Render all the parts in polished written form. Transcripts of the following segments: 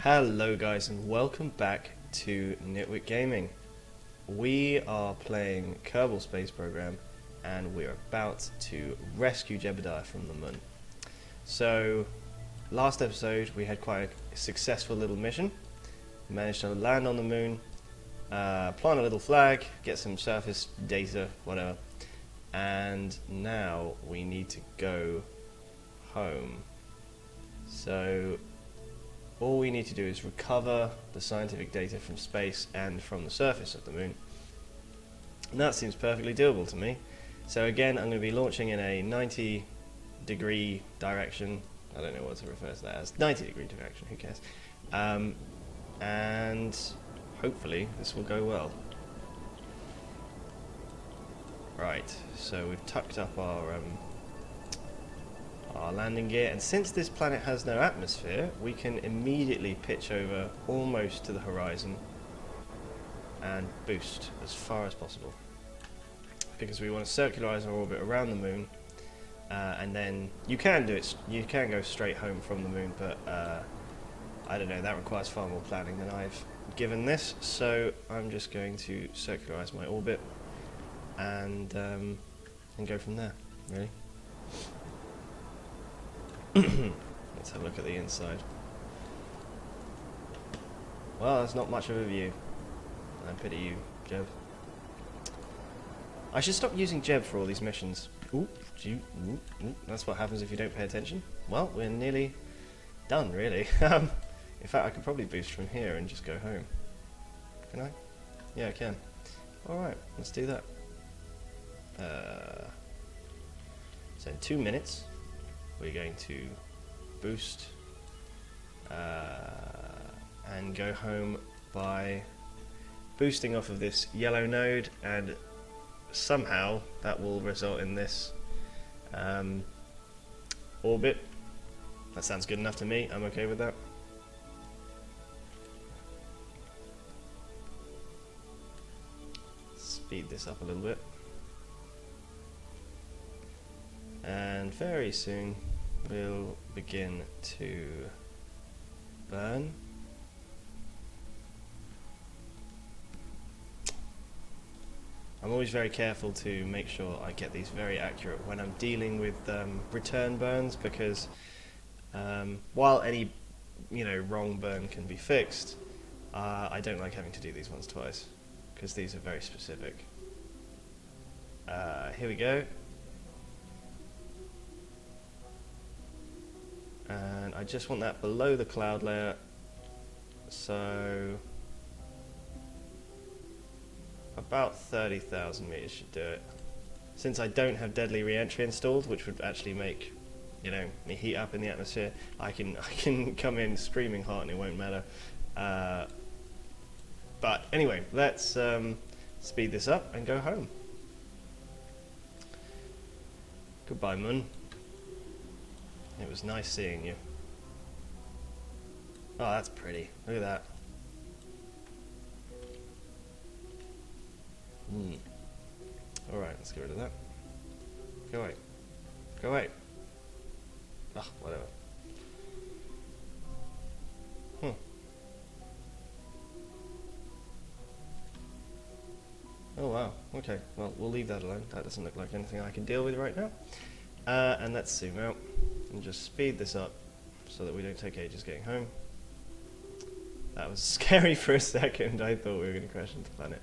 Hello guys and welcome back to Nitwit Gaming. We are playing Kerbal Space Program and we're about to rescue Jebediah from the moon. So last episode we had quite a successful little mission. We managed to land on the moon, plant a little flag, get some surface data, whatever, and now we need to go home. So all we need to do is recover the scientific data from space and from the surface of the moon. And that seems perfectly doable to me. So again, I'm going to be launching in a 90-degree direction. I don't know what to refer to that as. 90-degree direction, who cares? And hopefully this will go well. Right, so we've tucked up our landing gear, and since this planet has no atmosphere, we can immediately pitch over almost to the horizon and boost as far as possible, because we want to circularize our orbit around the moon, and then you can go straight home from the moon, but I don't know, that requires far more planning than I've given this, so I'm just going to circularize my orbit and go from there, really. Let's have a look at the inside. Well, that's not much of a view. I pity you, Jeb. I should stop using Jeb for all these missions. Ooh, that's what happens if you don't pay attention. Well, we're nearly done, really. In fact, I could probably boost from here and just go home. Can I? Yeah, I can. Alright, let's do that. So in 2 minutes, we're going to boost and go home by boosting off of this yellow node, and somehow that will result in this orbit. That sounds good enough to me. I'm okay with that. Speed this up a little bit. And very soon we'll begin to burn. I'm always very careful to make sure I get these very accurate when I'm dealing with return burns, because while any wrong burn can be fixed, I don't like having to do these ones twice, because these are very specific. Here we go. And I just want that below the cloud layer, so about 30,000 meters should do it. Since I don't have deadly re-entry installed, which would actually make me heat up in the atmosphere, I can come in screaming hot and it won't matter. But anyway, let's speed this up and go home. Goodbye, Moon. It was nice seeing you. Oh, that's pretty. Look at that. Alright, let's get rid of that. Go away. Go away. Ah, whatever. Oh wow, okay. Well, we'll leave that alone. That doesn't look like anything I can deal with right now. And let's zoom out and just speed this up so that we don't take ages getting home. That was scary for a second. I thought we were going to crash into the planet.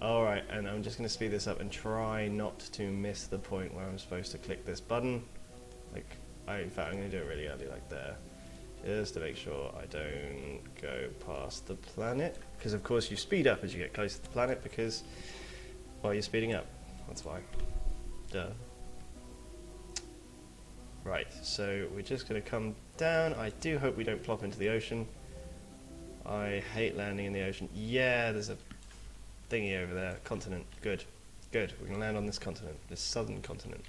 Alright, and I'm just going to speed this up and try not to miss the point where I'm supposed to click this button. In fact, I'm going to do it really early, like there. Just to make sure I don't go past the planet. Because of course you speed up as you get closer to the planet, because, well, you're speeding up. That's why. Duh. Right, so we're just going to come down. I do hope we don't plop into the ocean. I hate landing in the ocean. Yeah, there's a thingy over there. Continent. Good. Good. We're going to land on this continent. This southern continent.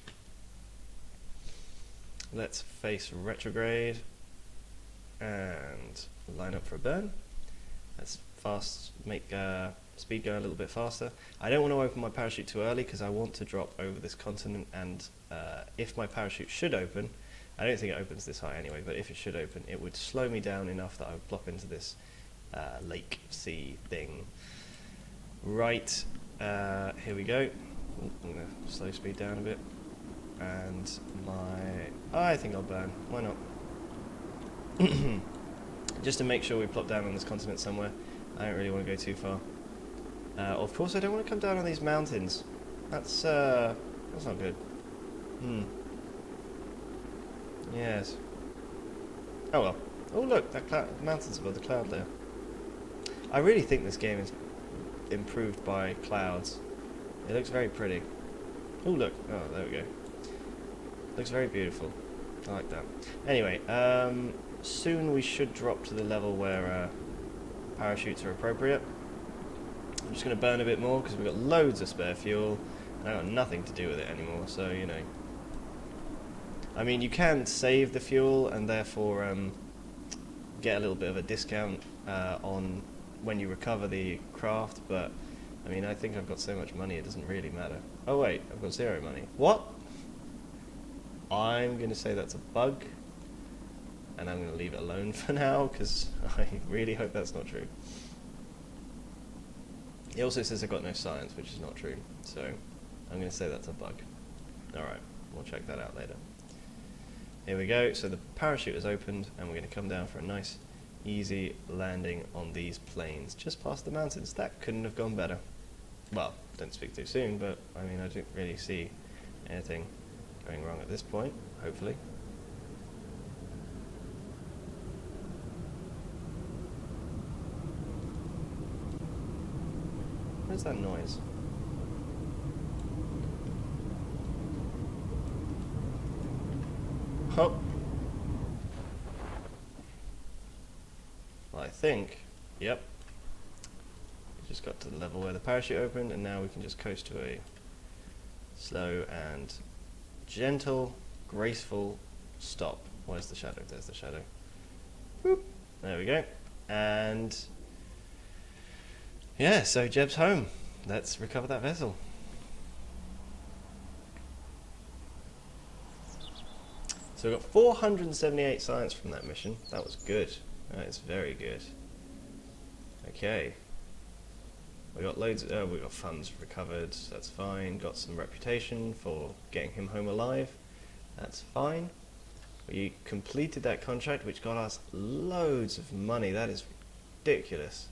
Let's face retrograde and line up for a burn. Let's make speed go a little bit faster. I don't want to open my parachute too early because I want to drop over this continent, and if my parachute should open, I don't think it opens this high anyway, but if it should open, it would slow me down enough that I would plop into this lake sea thing. Right, here we go. Ooh, I'm going to slow speed down a bit. And I think I'll burn. Why not? Just to make sure we plop down on this continent somewhere. I don't really want to go too far. Of course, I don't want to come down on these mountains. That's not good. Yes. Oh well. Oh look, that mountain's above the cloud there. I really think this game is improved by clouds. It looks very pretty. Oh look. Oh, there we go. Looks very beautiful. I like that. Anyway, soon we should drop to the level where parachutes are appropriate. I'm just going to burn a bit more because we've got loads of spare fuel and I've got nothing to do with it anymore, so you know. I mean, you can save the fuel and therefore get a little bit of a discount on when you recover the craft, but I mean, I think I've got so much money it doesn't really matter. Oh wait, I've got 0 money. What? I'm going to say that's a bug, and I'm going to leave it alone for now, because I really hope that's not true. It also says I've got no science, which is not true, so I'm going to say that's a bug. Alright, we'll check that out later. Here we go, so the parachute is opened, and we're going to come down for a nice, easy landing on these plains, just past the mountains. That couldn't have gone better. Well, don't speak too soon, but I mean, I don't really see anything going wrong at this point, hopefully. Where's that noise? Oh! Well, I think, yep. We just got to the level where the parachute opened, and now we can just coast to a slow and gentle, graceful stop. Where's the shadow? There's the shadow. Boop. There we go. And yeah, so Jeb's home. Let's recover that vessel. So we got 478 science from that mission. That was good. That is very good. Okay. We got loads. We got funds recovered. That's fine. Got some reputation for getting him home alive. That's fine. We completed that contract, which got us loads of money. That is ridiculous.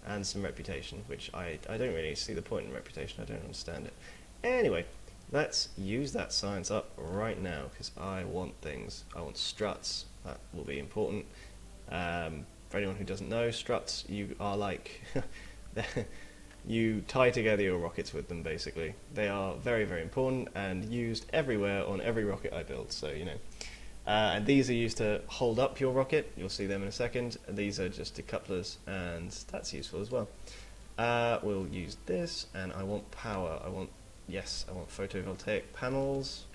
And some reputation, which I don't really see the point in reputation. I don't understand it. Anyway, let's use that science up right now because I want things. I want struts. That will be important. For anyone who doesn't know, struts, you are like you tie together your rockets with them, basically. They are very, very important and used everywhere on every rocket I build, so you know. And these are used to hold up your rocket. You'll see them in a second. These are just decouplers, and that's useful as well. We'll use this, and I want power. I want photovoltaic panels.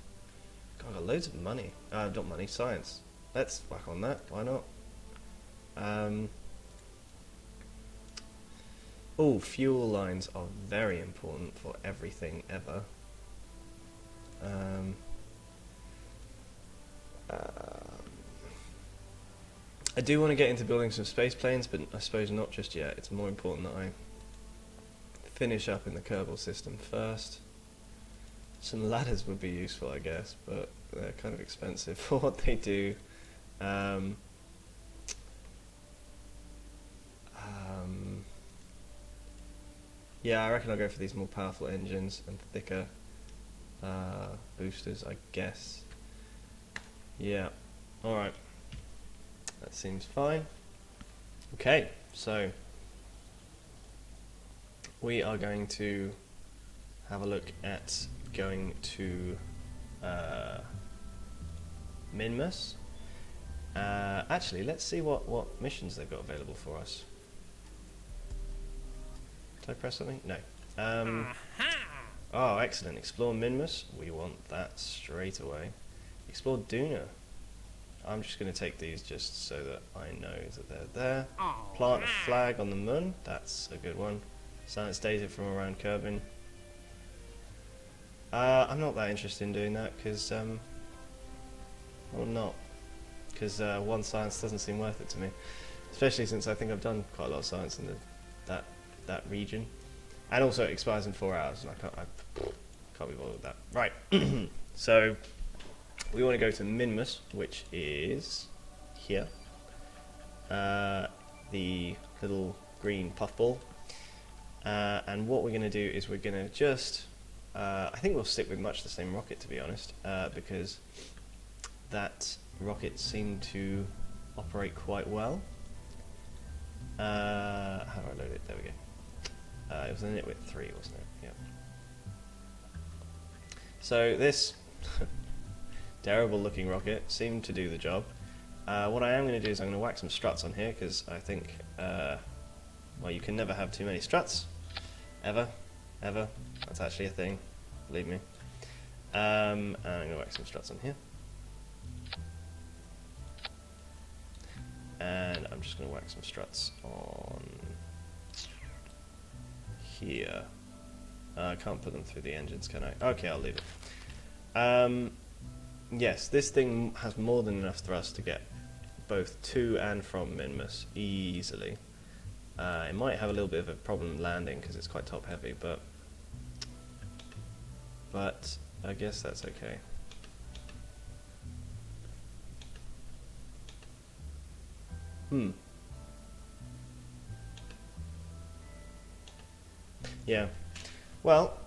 God, I got loads of money. Not money, science. Let's whack on that. Why not? Oh, fuel lines are very important for everything ever. I do want to get into building some space planes, but I suppose not just yet. It's more important that I finish up in the Kerbal system first. Some ladders would be useful, I guess, but they're kind of expensive for what they do. Yeah, I reckon I'll go for these more powerful engines and thicker boosters, I guess. Yeah, alright. That seems fine. Okay, so we are going to have a look at going to Minmus. Actually, let's see what missions they've got available for us. Did I press something? No. Oh, excellent. Explore Minmus. We want that straight away. Explore Duna. I'm just going to take these just so that I know that they're there. Plant a flag on the moon. That's a good one. Science data from around Kerbin. I'm not that interested in doing that because or not? Because one science doesn't seem worth it to me, especially since I think I've done quite a lot of science in that region, and also it expires in 4 hours, and I can't be bothered with that. Right, so we want to go to Minmus, which is here, the little green puffball, and what we're going to do is we're going to just, I think we'll stick with much the same rocket, to be honest, because that rocket seemed to operate quite well. How do I load it? There we go. It was a Nitwit 3, wasn't it? Yeah. So this terrible looking rocket seemed to do the job. What I am going to do is I'm going to whack some struts on here, because I think, well, you can never have too many struts. Ever. That's actually a thing, believe me. And I'm going to whack some struts on here. And I'm just going to whack some struts on here. I can't put them through the engines, can I? Okay, I'll leave it. Yes, this thing has more than enough thrust to get both to and from Minmus easily. It might have a little bit of a problem landing because it's quite top heavy, but I guess that's okay. Yeah. Well,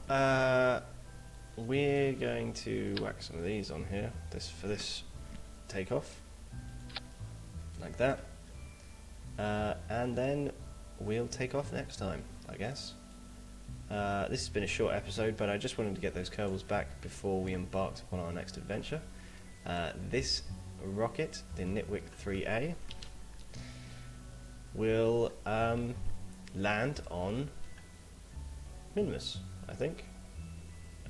we're going to whack some of these on here. For this takeoff, like that, and then we'll take off next time, I guess. This has been a short episode, but I just wanted to get those Kerbals back before we embarked upon our next adventure. This rocket, the Nitwit 3A, will land on Minmus, I think.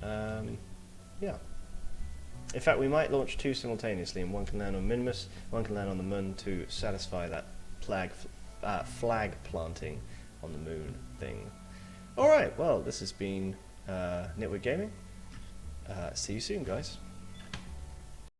Yeah. In fact, we might launch 2 simultaneously, and one can land on Minmus, one can land on the moon to satisfy that flag planting on the moon thing. Alright, well, this has been Nitwit Gaming. See you soon, guys.